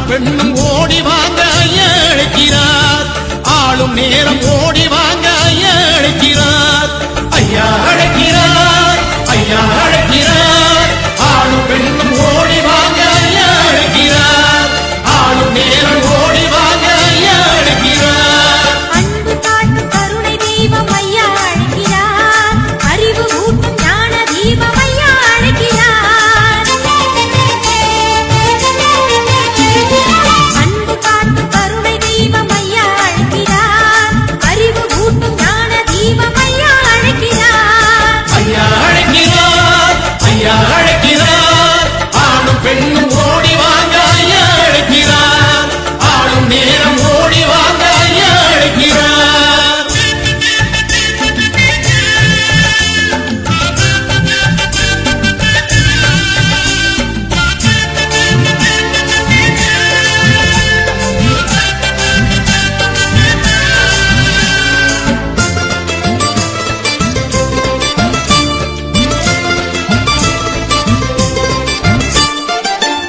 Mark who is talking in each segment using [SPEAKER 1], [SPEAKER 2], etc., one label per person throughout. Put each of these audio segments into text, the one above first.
[SPEAKER 1] ஆணும் பெண்ணும் ஓடி வாங்க ஐயா அழைக்கிறார். ஆளும் நேரம் ஓடி வாங்க ஐயா அழைக்கிறார். ஐயா அழைக்கிறார், ஐயா அழைக்கிறார். ஆளும் பெண்ணும் ஓடி வாங்க ஐயா அழைக்கிறார். ஆளும் நேரம் ஓடி வாங்க ஐயா அழைக்கிறார்.
[SPEAKER 2] அன்பு காட்டும் கருணை தெய்வம் ஐயா அழைக்கிறார். அறிவு ஊட்டும் ஞான தீபம் ஐயா அழைக்கிறார். அன்பு காட்டும் கருணை தெய்வம் ஐயா அழைக்கிறார். அறிவு ஊட்டும் ஞான தீபம் ஐயா அழைக்கிறார்.
[SPEAKER 1] ஐயா அழைக்கிறார், ஐயா அழைக்கிறார். ஆணும் பெண்ணும் ஓடி வாங்க ஐயா அழைக்கிறார். ஆளும் நேரம் ஓடி வாங்க ஐயா அழைக்கிறார்.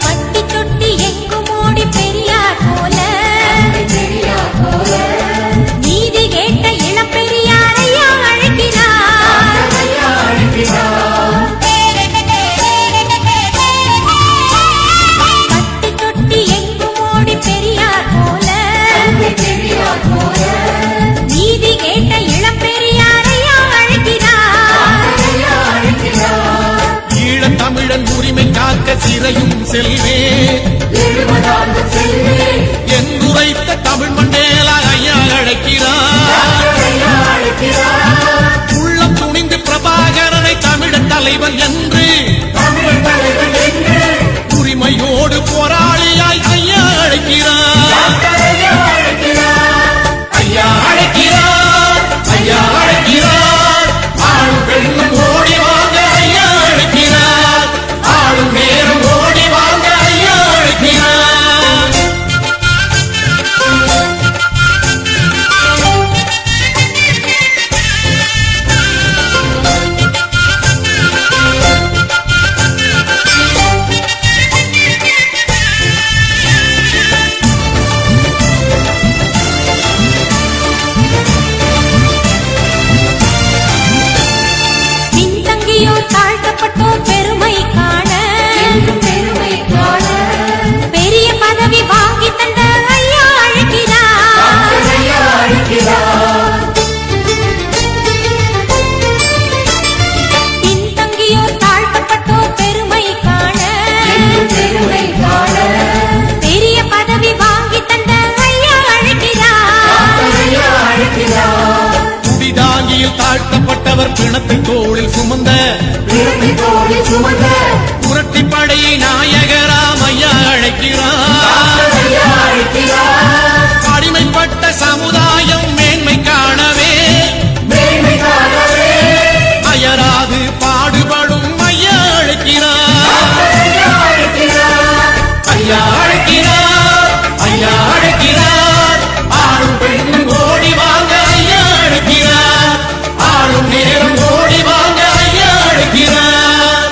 [SPEAKER 2] பட்டி தொட்டி எங்கும் ஓடி பெரியார் போல நீதி கேட்ட இளம் பெரியார் ஐயா அழைக்கிறார். பட்டி தொட்டி எங்கும் ஓடி பெரியார் போல நீதி கேட்ட இளம் பெரியார் ஐயா அழைக்கிறார்.
[SPEAKER 1] ஈழத் தமிழன் உரிமை காக்க சிறையும் செல்வேன் என்றுரைத்த தமிழ் மண்டேலா ஐயா அழைக்கிறார். உள்ளம் துணிந்து பிரபாகரனை தமிழர் தலைவன் என்று உரிமையோடு போராளியாய் ஐயா அழைக்கிறார். ஐயா அழைக்கிறார், ஐயா அழைக்கிறார். ஆளும் பெண்ணும் ஓடி வாங்க ஐயா அழைக்கிறார். ஆளும் நேரம் ஓடி வாங்க ஐயா அழைக்கிறார்.
[SPEAKER 2] பின்தங்கியோர் தாழ்த்தப்பட்டோர் பெருமை காண பெரிய பதவி வாங்கி தந்த ஐயா அழைக்கிறார். பின்தங்கியோர் தாழ்த்தப்பட்டோர் பெருமை காண பெரிய பதவி வாங்கி தந்த ஐயா அழைக்கிறார்.
[SPEAKER 1] குடிதாங்கியில் தாழ்த்தப்பட்டவர் பிணத்தை தோளில் சுமந்த புரட்சி படையை நாயகராம் ஐயா அழைக்கிறார். அடிமைப்பட்ட சமுதாயம் மேன்மை காணவே அயராது பாடுபடும் ஐயா அழைக்கிறார். ஐயா அழைக்கிறார், ஐயா அழைக்கிறார். ஆளும் பெண்ணும் ஓடி வாங்க ஐயா அழைக்கிறார். ஆளும் நேரம் ஓடி வாங்க ஐயா அழைக்கிறார்.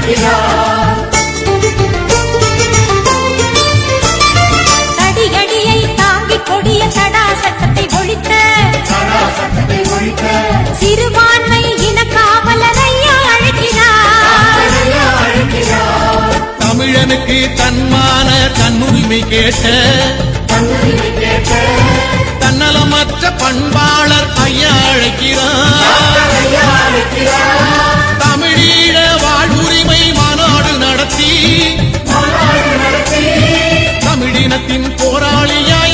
[SPEAKER 3] அழைக்கிறார்.
[SPEAKER 2] தடியடியை தாங்கிக் கொடிய தடா சட்டத்தை ஒழித்த
[SPEAKER 3] சடா சட்டத்தை ஒழிக்க
[SPEAKER 2] சிறுபான்மை இன காவலர் ஐயா அழைக்கிறார்.
[SPEAKER 3] ஐயா அழைக்கிறார்.
[SPEAKER 1] தமிழனுக்கு தன்மான தன்னுரிமை கேட்ட
[SPEAKER 3] தன்னுரிமை கேட்ட
[SPEAKER 1] தன்னலமற்ற பண்பாளர் ஐயா அழைக்கிறார்.
[SPEAKER 3] ஐயா அழைக்கிறார்.
[SPEAKER 1] தமிழீழ வாழ்வுரிமை மாநாடு நடத்தி
[SPEAKER 3] மாநாடு நடத்தி
[SPEAKER 1] தமிழினத்தின் போராளியாய்